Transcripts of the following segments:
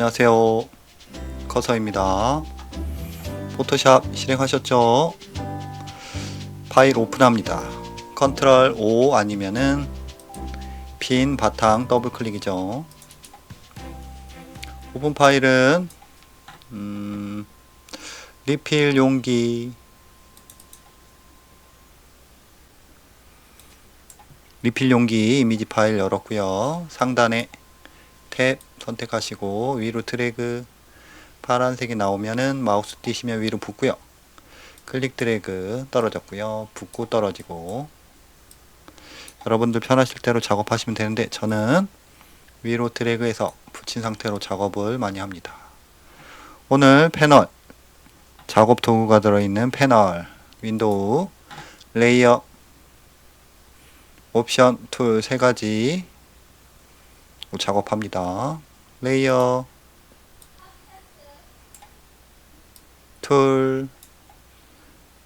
안녕하세요, 커서입니다. 포토샵 실행하셨죠? 파일 오픈합니다. 컨트롤 O 아니면은 빈 바탕 더블 클릭이죠. 오픈 파일은 리필 용기, 이미지 파일 열었고요. 상단에 탭 선택하시고 위로 드래그, 파란색이 나오면은 마우스 띄시면 위로 붓고요. 클릭 드래그 떨어졌고요. 붓고 떨어지고. 여러분들 편하실 대로 작업하시면 되는데 저는 위로 드래그해서 붙인 상태로 작업을 많이 합니다. 오늘 패널, 작업 도구가 들어있는 패널, 윈도우, 레이어, 옵션, 툴 세 가지 작업합니다. 레이어, 툴,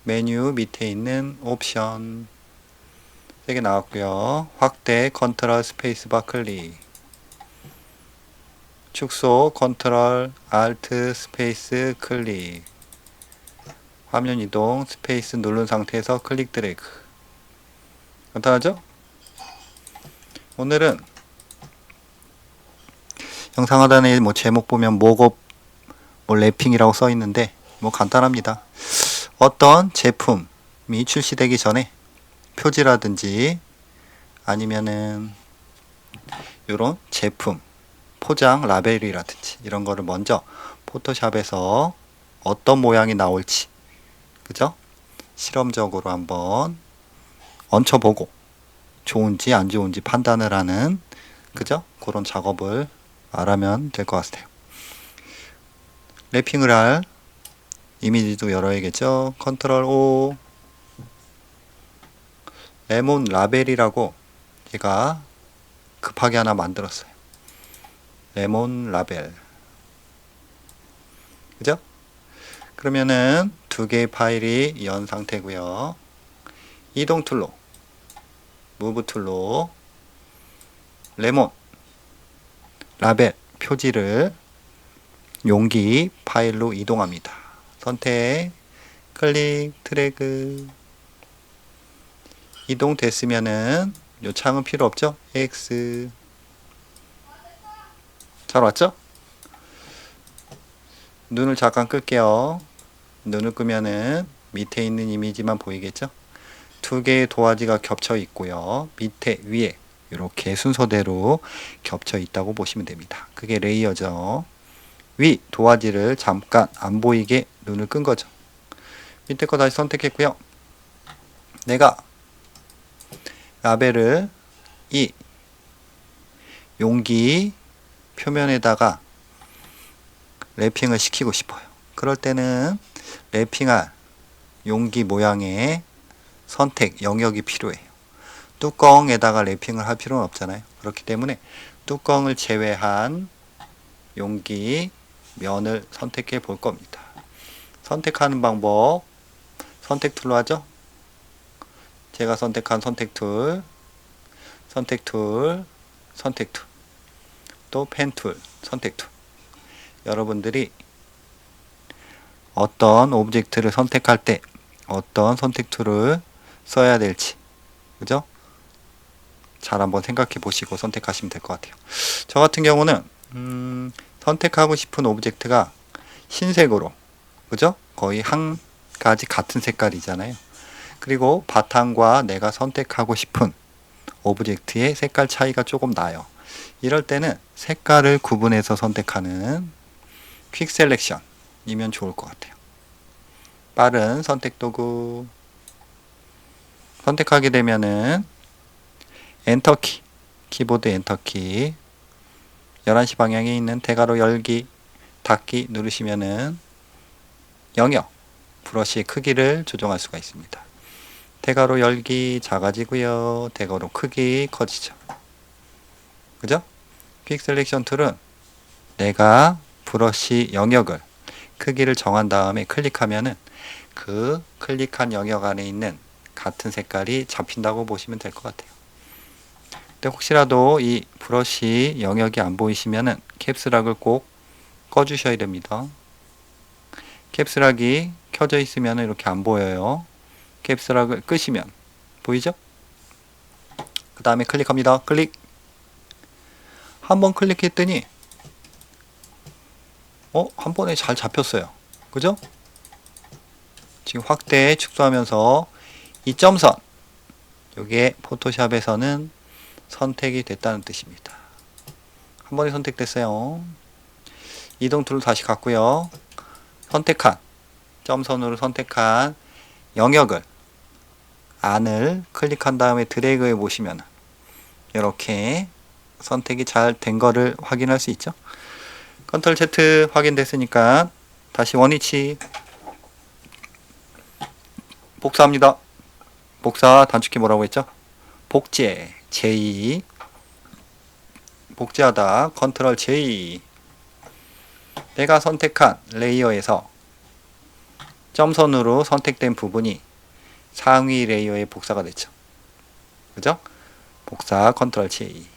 메뉴 밑에 있는 옵션 3개 나왔고요. 확대 컨트롤 스페이스바 클릭, 축소 컨트롤 알트 스페이스 클릭, 화면 이동 스페이스 누른 상태에서 클릭 드래그. 간단하죠? 오늘은 영상 하단에 제목 보면 목업 랩핑이라고 써 있는데 간단합니다. 어떤 제품이 출시되기 전에 표지라든지 아니면은 이런 제품 포장 라벨이라든지 이런 거를 먼저 포토샵에서 어떤 모양이 나올지, 그죠? 실험적으로 한번 얹혀보고 좋은지 안 좋은지 판단을 하는, 그죠? 그런 작업을 알아면 될 것 같아요. 랩핑을 할 이미지도 열어야겠죠. 컨트롤 O, 레몬 라벨이라고 제가 급하게 하나 만들었어요. 레몬 라벨, 그죠? 그러면은 두 개의 파일이 연 상태고요. 이동 툴로, 무브 툴로 레몬 라벨 표지를 용기 파일로 이동합니다. 선택, 클릭, 드래그. 이동됐으면은 요 창은 필요 없죠? X. 잘 왔죠? 눈을 잠깐 끌게요. 눈을 끄면은 밑에 있는 이미지만 보이겠죠? 두 개의 도화지가 겹쳐 있고요. 밑에 위에 이렇게 순서대로 겹쳐 있다고 보시면 됩니다. 그게 레이어죠. 위 도화지를 잠깐 안 보이게 눈을 끈 거죠. 밑에 거 다시 선택했고요. 내가 라벨을 이 용기 표면에다가 랩핑을 시키고 싶어요. 그럴 때는 랩핑할 용기 모양의 선택 영역이 필요해요. 뚜껑에다가 랩핑을 할 필요는 없잖아요. 그렇기 때문에 뚜껑을 제외한 용기 면을 선택해 볼 겁니다. 선택하는 방법, 선택 툴로 하죠. 제가 선택한 선택 툴, 또 펜 툴, 선택 툴. 여러분들이 어떤 오브젝트를 선택할 때 어떤 선택 툴을 써야 될지, 그죠? 잘 한번 생각해 보시고 선택하시면 될 것 같아요. 저 같은 경우는 선택하고 싶은 오브젝트가 흰색으로, 그죠? 거의 한 가지 같은 색깔이잖아요. 그리고 바탕과 내가 선택하고 싶은 오브젝트의 색깔 차이가 조금 나요. 이럴 때는 색깔을 구분해서 선택하는 퀵 셀렉션이면 좋을 것 같아요. 빠른 선택 도구. 선택하게 되면은 엔터키, 키보드 엔터키, 11시 방향에 있는 대괄호 열기, 닫기 누르시면은 영역, 브러쉬의 크기를 조정할 수가 있습니다. 대괄호 열기 작아지고요. 대괄호 크기 커지죠. 그죠? 퀵 셀렉션 툴은 내가 브러쉬 영역을, 크기를 정한 다음에 클릭하면은 그 클릭한 영역 안에 있는 같은 색깔이 잡힌다고 보시면 될 것 같아요. 근데 혹시라도 이 브러쉬 영역이 안 보이시면은 캡스락을 꼭 꺼주셔야 됩니다. 캡스락이 켜져 있으면 이렇게 안 보여요. 캡스락을 끄시면 보이죠? 그 다음에 클릭합니다. 클릭. 한번 클릭했더니 한 번에 잘 잡혔어요. 그죠? 지금 확대 축소하면서 이 점선, 요게 포토샵에서는 선택이 됐다는 뜻입니다. 한 번에 선택됐어요. 이동 툴을 다시 갔고요. 선택한, 점선으로 선택한 영역을, 안을 클릭한 다음에 드래그해 보시면 이렇게 선택이 잘 된 거를 확인할 수 있죠. 컨트롤 Z 확인됐으니까 다시 원위치 복사합니다. 복사 단축키 뭐라고 했죠? 복제 J, 복제하다 컨트롤 J. 내가 선택한 레이어에서 점선으로 선택된 부분이 상위 레이어에 복사가 됐죠. 그죠? 복사 컨트롤 J.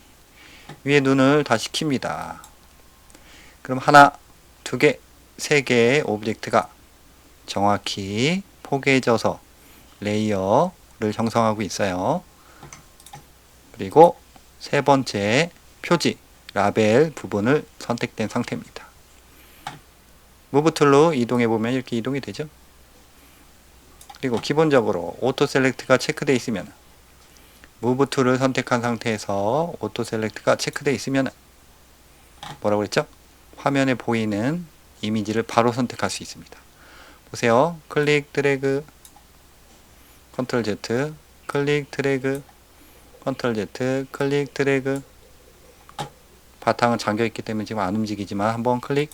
위에 눈을 다시 킵니다. 그럼 하나, 두 개, 세 개의 오브젝트가 정확히 포개져서 레이어를 형성하고 있어요. 그리고 세 번째 표지, 라벨 부분을 선택된 상태입니다. 무브 툴로 이동해 보면 이렇게 이동이 되죠. 그리고 기본적으로 오토 셀렉트가 체크되어 있으면, 무브 툴을 선택한 상태에서 오토 셀렉트가 체크되어 있으면 뭐라고 그랬죠? 화면에 보이는 이미지를 바로 선택할 수 있습니다. 보세요. 클릭 드래그 컨트롤 Z, 클릭 드래그 컨트롤 Z, 클릭 드래그. 바탕은 잠겨 있기 때문에 지금 안 움직이지만 한번 클릭,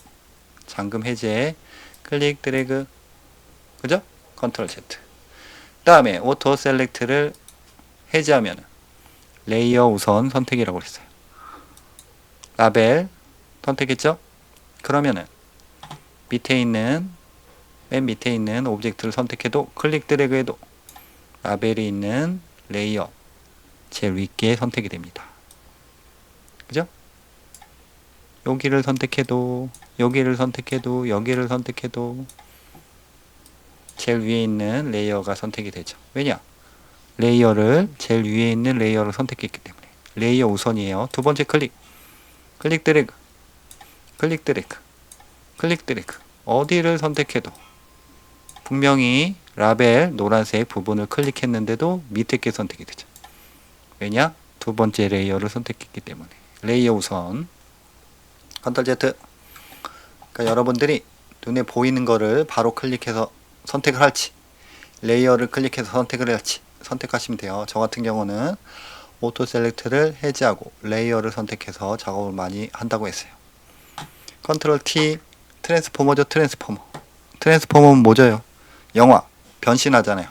잠금 해제, 클릭 드래그. 그죠? 컨트롤 Z. 그 다음에 오토 셀렉트를 해제하면 레이어 우선 선택이라고 했어요. 라벨 선택했죠? 그러면은 맨 밑에 있는 오브젝트를 선택해도, 클릭 드래그 해도 라벨이 있는 레이어 제일 윗게 선택이 됩니다. 그죠? 여기를 선택해도, 여기를 선택해도, 여기를 선택해도 제일 위에 있는 레이어가 선택이 되죠. 왜냐? 레이어를 제일 위에 있는 레이어를 선택했기 때문에. 레이어 우선이에요. 두 번째 클릭 드래그, 클릭 드래그, 클릭 드래그. 어디를 선택해도 분명히 라벨 노란색 부분을 클릭했는데도 밑에 게 선택이 되죠. 왜냐? 두 번째 레이어를 선택했기 때문에. 레이어 우선 컨트롤 Z. 그러니까 여러분들이 눈에 보이는 거를 바로 클릭해서 선택을 할지, 레이어를 클릭해서 선택을 할지 선택하시면 돼요. 저 같은 경우는 오토 셀렉트를 해제하고 레이어를 선택해서 작업을 많이 한다고 했어요. 컨트롤 T, 트랜스포머죠. 트랜스포머는 뭐죠? 영화, 변신하잖아요.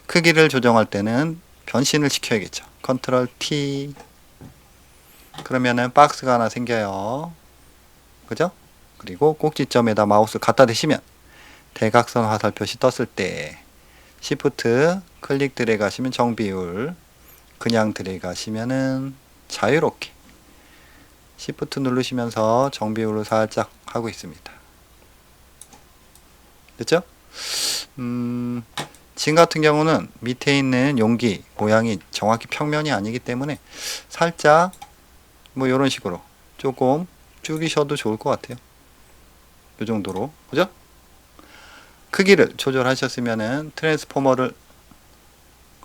크기를 조정할 때는 변신을 시켜야겠죠. 컨트롤 T. 그러면은 박스가 하나 생겨요. 그죠? 그리고 꼭지점에다 마우스 갖다 대시면 대각선 화살 표시 떴을 때 Shift 클릭 드래그 하시면 정비율, 그냥 드래그 하시면은 자유롭게 Shift 누르시면서 정비율을 살짝 하고 있습니다. 됐죠? 지금 같은 경우는 밑에 있는 용기 모양이 정확히 평면이 아니기 때문에 살짝 뭐 이런 식으로 조금 줄이셔도 좋을 것 같아요. 이 정도로. 그죠? 크기를 조절하셨으면은 트랜스포머를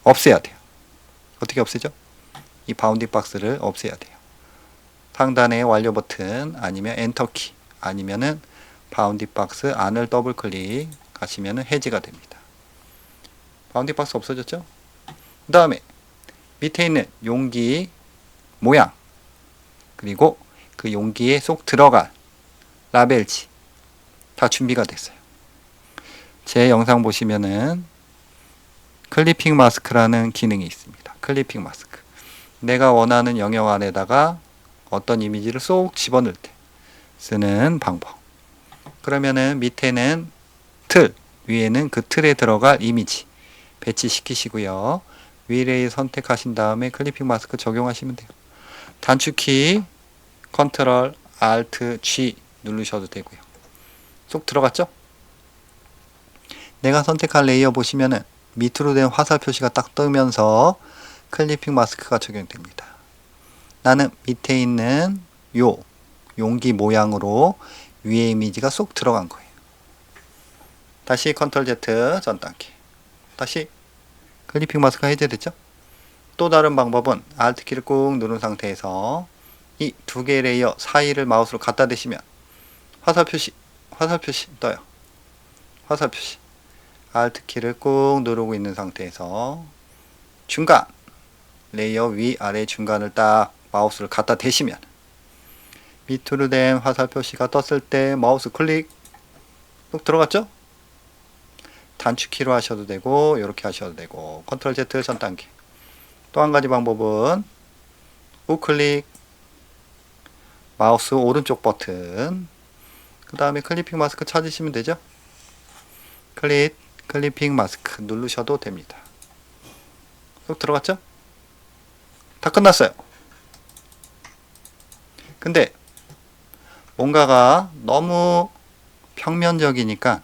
없애야 돼요. 어떻게 없애죠? 이 바운딩 박스를 없애야 돼요. 상단의 완료 버튼 아니면 엔터키 아니면은 바운딩 박스 안을 더블 클릭 하시면은 해제가 됩니다. 바운딩 박스 없어졌죠? 그 다음에 밑에 있는 용기 모양, 그리고 그 용기에 쏙 들어갈 라벨지 다 준비가 됐어요. 제 영상 보시면은 클리핑 마스크라는 기능이 있습니다. 클리핑 마스크. 내가 원하는 영역 안에다가 어떤 이미지를 쏙 집어넣을 때 쓰는 방법. 그러면은 밑에는 틀, 위에는 그 틀에 들어갈 이미지 배치시키시고요. 위레이 선택하신 다음에 클리핑 마스크 적용하시면 돼요. 단축키 컨트롤 알트 G 누르셔도 되고요. 쏙 들어갔죠? 내가 선택한 레이어 보시면은 밑으로 된 화살 표시가 딱 뜨면서 클리핑 마스크가 적용됩니다. 나는 밑에 있는 요 용기 모양으로 위에 이미지가 쏙 들어간 거예요. 다시 컨트롤 Z 전 단계. 다시 클리핑 마스크가 해제됐죠? 또 다른 방법은 Alt 키를 꾹 누른 상태에서 이 두 개의 레이어 사이를 마우스로 갖다 대시면 화살 표시 떠요. 화살 표시. Alt 키를 꾹 누르고 있는 상태에서 중간 레이어 위 아래 중간을 딱 마우스를 갖다 대시면 밑으로 된 화살 표시가 떴을 때 마우스 클릭 쏙 들어갔죠? 단축키로 하셔도 되고 이렇게 하셔도 되고 컨트롤 Z 전 단계. 또 한 가지 방법은 우클릭 마우스 오른쪽 버튼 그 다음에 클리핑 마스크 찾으시면 되죠? 클리핑 마스크 누르셔도 됩니다. 쏙 들어갔죠? 다 끝났어요. 근데 뭔가가 너무 평면적이니까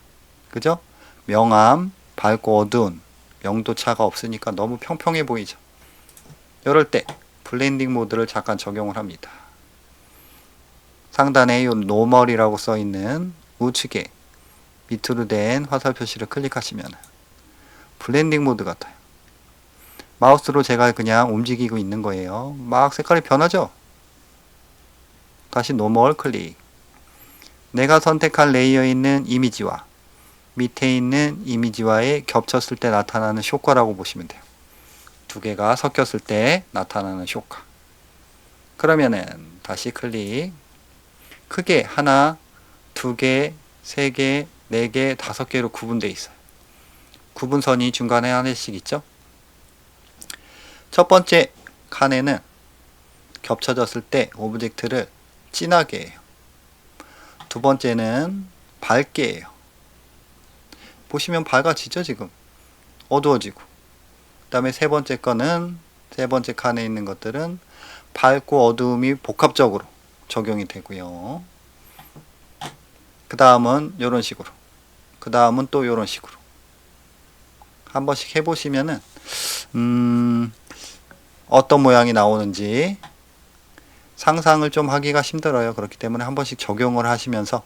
그죠? 명암, 밝고 어두운 명도 차가 없으니까 너무 평평해 보이죠? 이럴 때 블렌딩 모드를 잠깐 적용을 합니다. 상단에 이 노멀이라고 써 있는 우측에 밑으로 된 화살 표시를 클릭하시면 블렌딩 모드 같아요. 마우스로 제가 그냥 움직이고 있는 거예요. 막 색깔이 변하죠? 다시 노멀 클릭. 내가 선택한 레이어에 있는 이미지와 밑에 있는 이미지와의 겹쳤을 때 나타나는 효과라고 보시면 돼요. 두 개가 섞였을 때 나타나는 효과. 그러면은 다시 클릭. 크게 하나, 두 개, 세 개, 네 개, 다섯 개로 구분되어 있어요. 구분선이 중간에 하나씩 있죠? 첫 번째 칸에는 겹쳐졌을 때 오브젝트를 진하게 해요. 두 번째는 밝게 해요. 보시면 밝아지죠, 지금? 어두워지고. 그 다음에 세 번째 거는, 세 번째 칸에 있는 것들은 밝고 어두움이 복합적으로 적용이 되고요. 그 다음은 이런 식으로. 그 다음은 또 이런 식으로. 한 번씩 해보시면은, 어떤 모양이 나오는지 상상을 좀 하기가 힘들어요. 그렇기 때문에 한 번씩 적용을 하시면서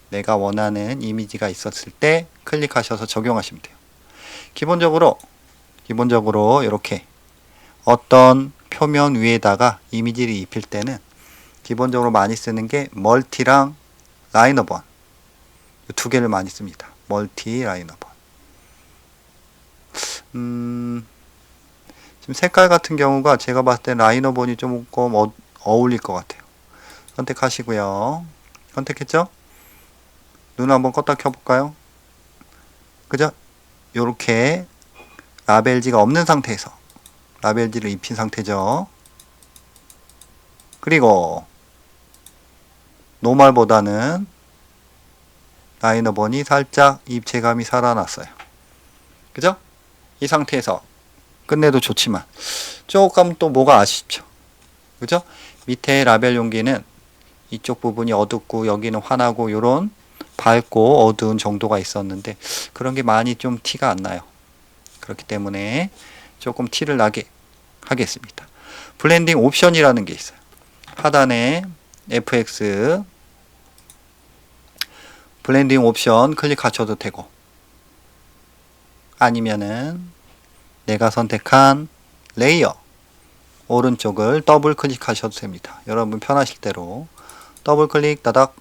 내가 원하는 이미지가 있었을 때 클릭하셔서 적용하시면 돼요. 기본적으로 이렇게 어떤 표면 위에다가 이미지를 입힐 때는 기본적으로 많이 쓰는 게 멀티랑 라이너번 이 두 개를 많이 씁니다. 멀티, 라이너번. 지금 색깔 같은 경우가 제가 봤을 때 라이너번이 조금 어울릴 것 같아요. 선택하시고요. 선택했죠? 눈 한번 껐다 켜볼까요? 그죠? 요렇게 라벨지가 없는 상태에서 라벨지를 입힌 상태죠. 그리고 노멀보다는 라이너번이 살짝 입체감이 살아났어요. 그죠? 이 상태에서 끝내도 좋지만 조금 또 뭐가 아쉽죠. 그죠? 밑에 라벨 용기는 이쪽 부분이 어둡고 여기는 환하고 요런 밝고 어두운 정도가 있었는데 그런 게 많이 좀 티가 안 나요. 그렇기 때문에 조금 티를 나게 하겠습니다. 블렌딩 옵션이라는 게 있어요. 하단에 FX 블렌딩 옵션 클릭하셔도 되고 아니면은 내가 선택한 레이어 오른쪽을 더블 클릭하셔도 됩니다. 여러분 편하실 대로 더블 클릭 따닥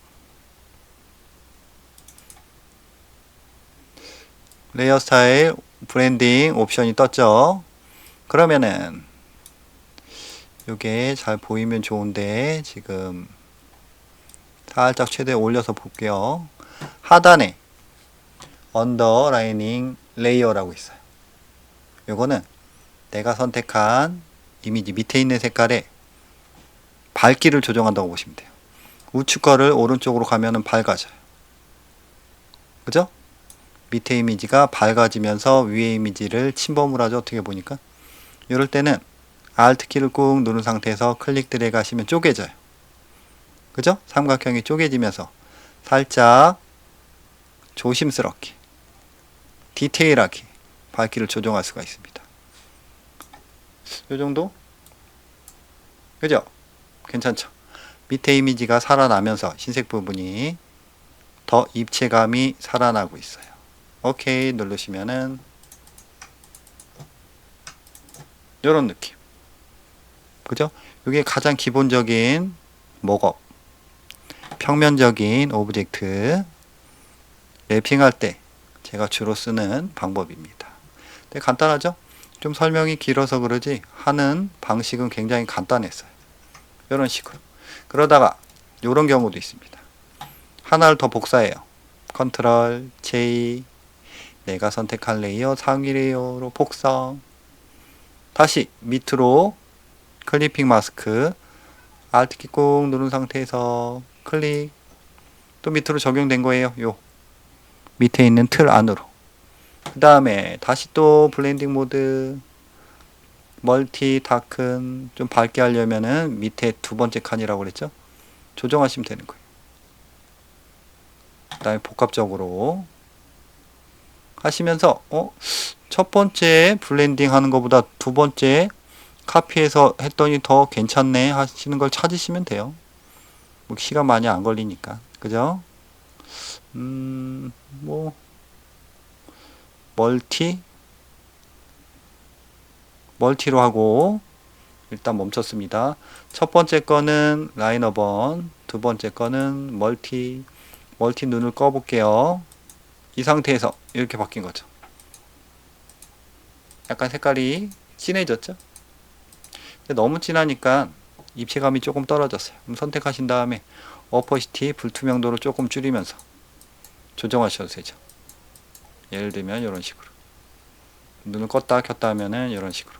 레이어 스타일 브랜딩 옵션이 떴죠. 그러면은 이게 잘 보이면 좋은데 지금 살짝 최대 올려서 볼게요. 하단에 언더라이닝 레이어라고 있어요. 요거는 내가 선택한 이미지 밑에 있는 색깔에 밝기를 조정한다고 보시면 돼요. 우측 거를 오른쪽으로 가면은 밝아져요. 그죠? 밑에 이미지가 밝아지면서 위에 이미지를 침범을 하죠. 어떻게 보니까 이럴 때는 Alt 키를 꾹 누른 상태에서 클릭 드래그 하시면 쪼개져요. 그죠? 삼각형이 쪼개지면서 살짝 조심스럽게 디테일하게 밝기를 조정할 수가 있습니다. 이 정도? 그죠? 괜찮죠? 밑에 이미지가 살아나면서 흰색 부분이 더 입체감이 살아나고 있어요. 오케이 누르시면은 이런 느낌. 그죠? 이게 가장 기본적인 목업, 평면적인 오브젝트 랩핑할 때 제가 주로 쓰는 방법입니다. 근데 간단하죠? 좀 설명이 길어서 그러지 하는 방식은 굉장히 간단했어요. 이런 식으로. 그러다가 이런 경우도 있습니다. 하나를 더 복사해요. 컨트롤 J, 내가 선택한 레이어 상위 레이어로 복사. 다시 밑으로 클리핑 마스크 Alt키 꾹 누른 상태에서 클릭. 또 밑으로 적용된 거예요. 요 밑에 있는 틀 안으로. 그 다음에 다시 또 블렌딩 모드 멀티 다큰 좀 밝게 하려면은 밑에 두 번째 칸이라고 그랬죠? 조정하시면 되는 거예요. 그 다음에 복합적으로 하시면서 첫 번째 블렌딩 하는 것보다 두 번째 카피해서 했더니 더 괜찮네 하시는 걸 찾으시면 돼요. 뭐 시간 많이 안 걸리니까. 그죠? 뭐 멀티로 하고 일단 멈췄습니다. 첫 번째 거는 라이너 번, 두 번째 거는 멀티 눈을 꺼 볼게요. 이 상태에서 이렇게 바뀐 거죠. 약간 색깔이 진해졌죠? 근데 너무 진하니까 입체감이 조금 떨어졌어요. 그럼 선택하신 다음에 어퍼시티 불투명도를 조금 줄이면서 조정하셔도 되죠. 예를 들면 이런 식으로 눈을 껐다 켰다 하면은 이런 식으로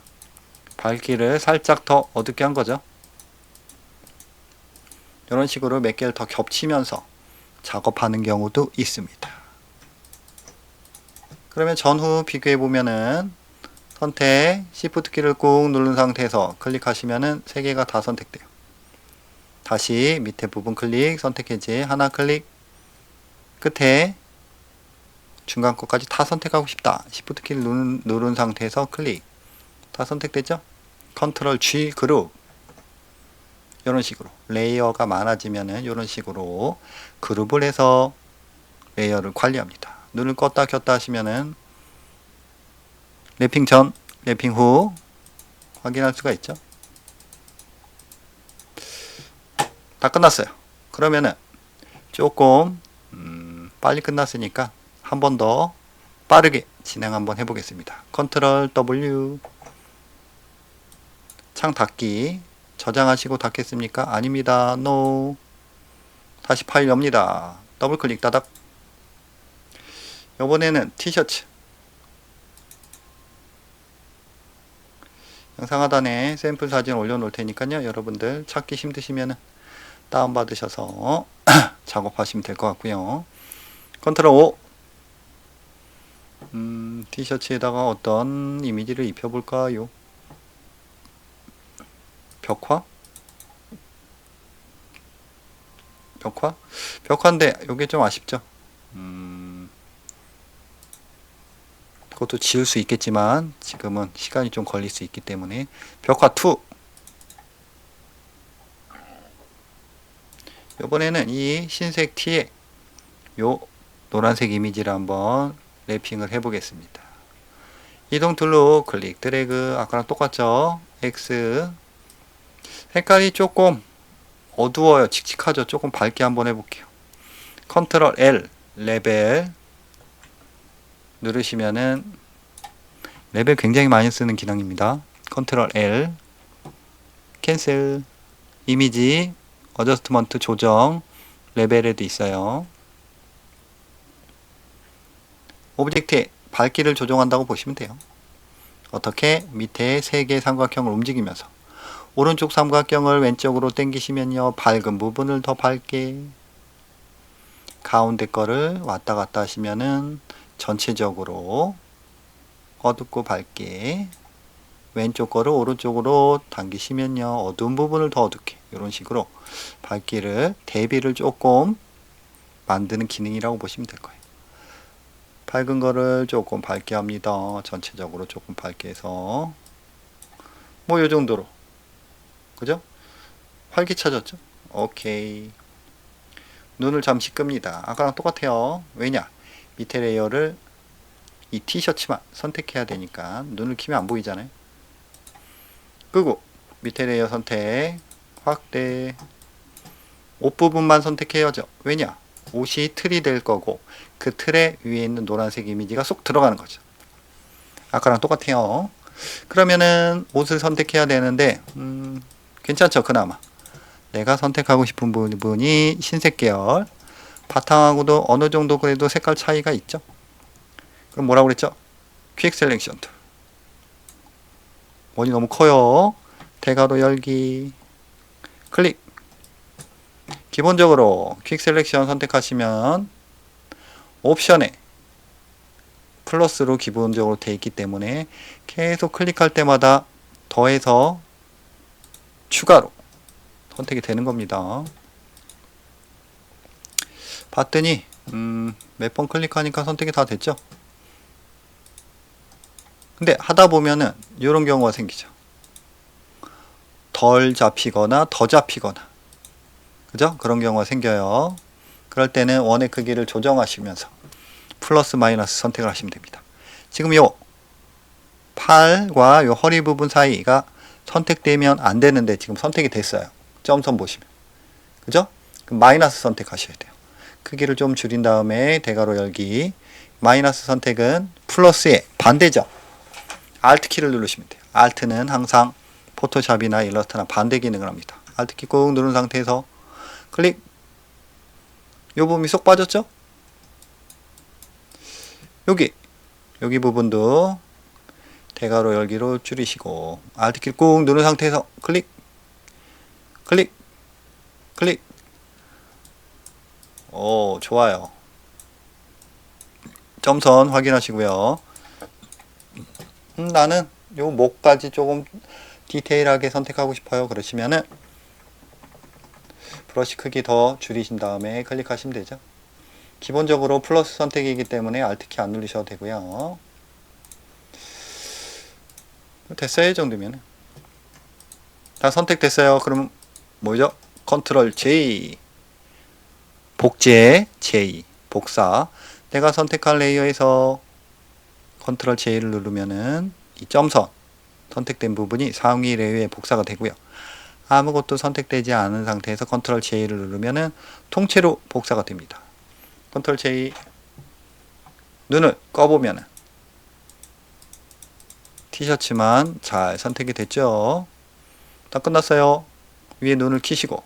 밝기를 살짝 더 어둡게 한 거죠. 이런 식으로 몇 개를 더 겹치면서 작업하는 경우도 있습니다. 그러면 전후 비교해 보면은 선택 Shift 키를 꾹 누른 상태에서 클릭하시면은 3개가 다 선택돼요. 다시 밑에 부분 클릭, 선택 해제, 하나 클릭, 끝에 중간 것까지 다 선택하고 싶다. Shift 키를 누른 상태에서 클릭. 다 선택됐죠? 컨트롤 G 그룹. 이런 식으로 레이어가 많아지면은 이런 식으로 그룹을 해서 레이어를 관리합니다. 눈을 껐다 켰다 하시면은 랩핑 전, 랩핑 후 확인할 수가 있죠. 다 끝났어요. 그러면은 조금 빨리 끝났으니까 한 번 더 빠르게 진행 한번 해보겠습니다. 컨트롤 W 창 닫기 저장하시고 닫겠습니까? 아닙니다. NO. 다시 파일 엽니다. 더블 클릭 따닥. 이번에는 티셔츠 영상 하단에 샘플 사진 올려놓을 테니까요. 여러분들 찾기 힘드시면 다운받으셔서 작업하시면 될 것 같고요. 컨트롤 O. 티셔츠에다가 어떤 이미지를 입혀볼까요? 벽화인데 요게 좀 아쉽죠. 그것도 지을 수 있겠지만 지금은 시간이 좀 걸릴 수 있기 때문에 벽화 2. 이번에는 이 흰색 티에 요 노란색 이미지를 한번 랩핑을 해 보겠습니다. 이동 툴로 클릭 드래그 아까랑 똑같죠? X 색깔이 조금 어두워요. 칙칙하죠? 조금 밝게 한번 해볼게요. 컨트롤 L 레벨 누르시면은 레벨 굉장히 많이 쓰는 기능입니다. 컨트롤 L 캔슬 이미지 어저스트먼트 조정 레벨에도 있어요. 오브젝트의 밝기를 조정한다고 보시면 돼요. 어떻게? 밑에 3개의 삼각형을 움직이면서 오른쪽 삼각형을 왼쪽으로 당기시면요 밝은 부분을 더 밝게, 가운데 거를 왔다 갔다 하시면은 전체적으로 어둡고 밝게, 왼쪽 거를 오른쪽으로 당기시면요 어두운 부분을 더 어둡게, 이런 식으로 밝기를 대비를 조금 만드는 기능이라고 보시면 될 거예요. 밝은 거를 조금 밝게 합니다. 전체적으로 조금 밝게 해서 뭐 요 정도로, 그죠? 활기차졌죠? 오케이. 눈을 잠시 끕니다. 아까랑 똑같아요. 왜냐? 밑에 레이어를 이 티셔츠만 선택해야 되니까 눈을 키면 안 보이잖아요. 끄고 밑에 레이어 선택, 확대, 옷 부분만 선택해야죠. 왜냐? 옷이 틀이 될 거고 그 틀에 위에 있는 노란색 이미지가 쏙 들어가는 거죠. 아까랑 똑같아요. 그러면은 옷을 선택해야 되는데 괜찮죠? 그나마 내가 선택하고 싶은 부분이 흰색 계열, 바탕하고도 어느 정도 그래도 색깔 차이가 있죠. 그럼 뭐라고 그랬죠? 퀵 셀렉션 툴. 원이 너무 커요. 대괄호 열기, 클릭. 기본적으로 퀵 셀렉션 선택하시면 옵션에 플러스로 기본적으로 되어 있기 때문에 계속 클릭할 때마다 더해서 추가로 선택이 되는 겁니다. 봤더니 몇 번 클릭하니까 선택이 다 됐죠. 근데 하다 보면은 이런 경우가 생기죠. 덜 잡히거나 더 잡히거나, 그죠? 그런 경우가 생겨요. 그럴 때는 원의 크기를 조정하시면서 플러스 마이너스 선택을 하시면 됩니다. 지금 요 팔과 요 허리 부분 사이가 선택되면 안 되는데 지금 선택이 됐어요. 점선 보시면, 그죠? 그럼 마이너스 선택하셔야 돼요. 크기를 좀 줄인 다음에 대괄호 열기. 마이너스 선택은 플러스의 반대죠. Alt 키를 누르시면 돼요. Alt는 항상 포토샵이나 일러스트나 반대 기능을 합니다. Alt 키 꾹 누른 상태에서 클릭. 요 부분이 쏙 빠졌죠? 여기 부분도 대괄호 열기로 줄이시고 Alt 키 꾹 누른 상태에서 클릭, 클릭, 클릭. 오, 좋아요. 점선 확인하시고요. 나는 요 목까지 조금 디테일하게 선택하고 싶어요. 그러시면은 브러쉬 크기 더 줄이신 다음에 클릭하시면 되죠. 기본적으로 플러스 선택이기 때문에 Alt 키 안 누르셔도 되고요. 됐어요. 이 정도면 다 선택됐어요. 그럼 뭐죠? 컨트롤 J, 복제 J, 복사. 내가 선택한 레이어에서 컨트롤 J를 누르면은 이 점선 선택된 부분이 상위 레이어에 복사가 되고요. 아무것도 선택되지 않은 상태에서 컨트롤 J를 누르면은 통째로 복사가 됩니다. 컨트롤 J. 눈을 꺼보면은 티셔츠만 잘 선택이 됐죠. 다 끝났어요. 위에 눈을 키시고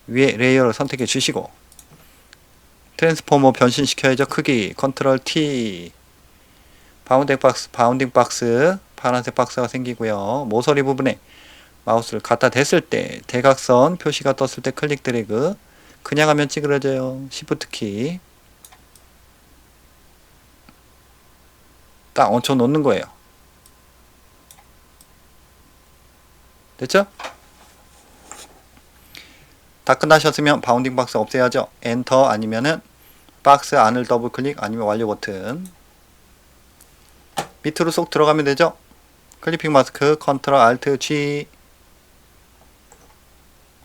위에 레이어를 선택해 주시고 트랜스포머 변신시켜야죠. 크기 컨트롤 T. 바운딩 박스 파란색 박스가 생기고요. 모서리 부분에 마우스를 갖다 댔을 때 대각선 표시가 떴을 때 클릭 드래그. 그냥 하면 찌그러져요. Shift 키 딱 얹혀 놓는 거예요. 됐죠? 다 끝나셨으면 바운딩 박스 없애야죠. 엔터 아니면은 박스 안을 더블 클릭 아니면 완료 버튼. 밑으로 쏙 들어가면 되죠. 클리핑 마스크 컨트롤 알트 G.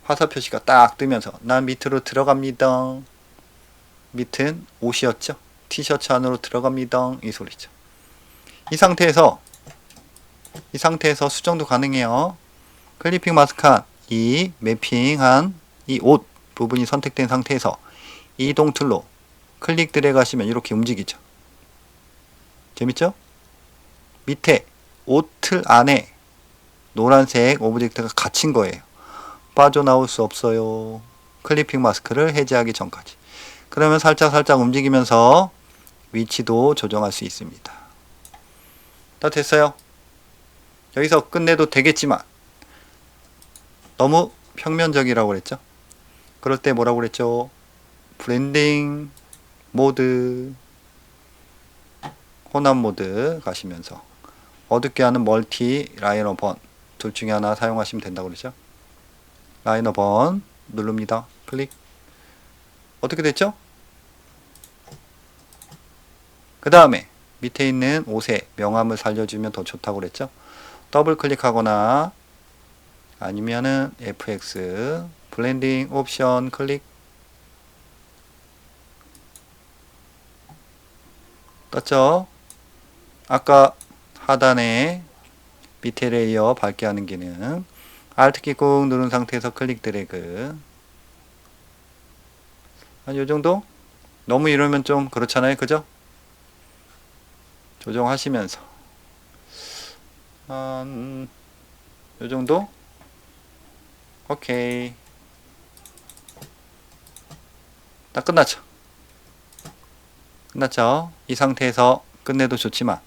화살 표시가 딱 뜨면서 난 밑으로 들어갑니다. 밑은 옷이었죠. 티셔츠 안으로 들어갑니다. 이 소리죠. 이 상태에서 수정도 가능해요. 클리핑 마스크한 이 매핑한 이 옷 부분이 선택된 상태에서 이동 툴로 클릭 드래그 하시면 이렇게 움직이죠. 재밌죠? 밑에 옷 틀 안에 노란색 오브젝트가 갇힌 거예요. 빠져나올 수 없어요. 클리핑 마스크를 해제하기 전까지. 그러면 살짝 움직이면서 위치도 조정할 수 있습니다. 다 됐어요. 여기서 끝내도 되겠지만 너무 평면적이라고 그랬죠. 그럴 때 뭐라고 그랬죠? 블렌딩 모드, 혼합 모드 가시면서 어둡게 하는 멀티 라이너 번 둘 중에 하나 사용하시면 된다고 그러죠. 라이너 번 누릅니다. 클릭. 어떻게 됐죠? 그 다음에 밑에 있는 옷의 명암을 살려주면 더 좋다고 그랬죠. 더블 클릭하거나 아니면은 FX 블렌딩 옵션 클릭. 떴죠? 아까 하단에 밑에 레이어 밝게 하는 기능 Alt키 꾹 누른 상태에서 클릭 드래그. 한 요정도? 너무 이러면 좀 그렇잖아요. 그죠? 조정하시면서 한 요정도? 오케이. 딱 끝났죠? 끝났죠? 이 상태에서 끝내도 좋지만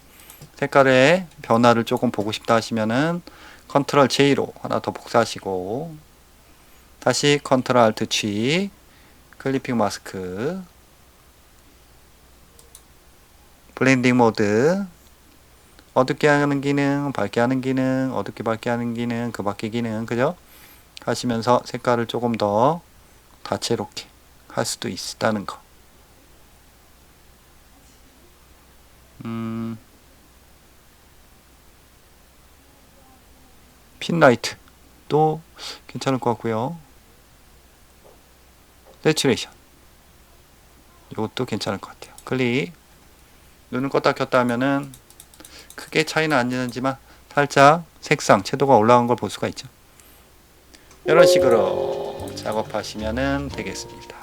색깔의 변화를 조금 보고 싶다 하시면은 컨트롤 J로 하나 더 복사하시고 다시 컨트롤 알트 G 클리핑 마스크 블렌딩 모드 어둡게 하는 기능, 밝게 하는 기능, 어둡게 밝게 하는 기능, 그 밖의 기능, 그죠? 하시면서 색깔을 조금 더 다채롭게 할 수도 있다는 거. 핀라이트도 괜찮을 것 같고요. 세츄레이션 이것도 괜찮을 것 같아요. 클릭. 눈을 껐다 켰다 하면은 크게 차이는 안 나지만 살짝 색상, 채도가 올라간 걸 볼 수가 있죠. 이런 식으로 작업하시면 되겠습니다.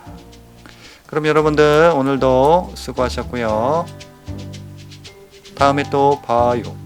그럼 여러분들 오늘도 수고하셨고요. 다음에 또 봐요.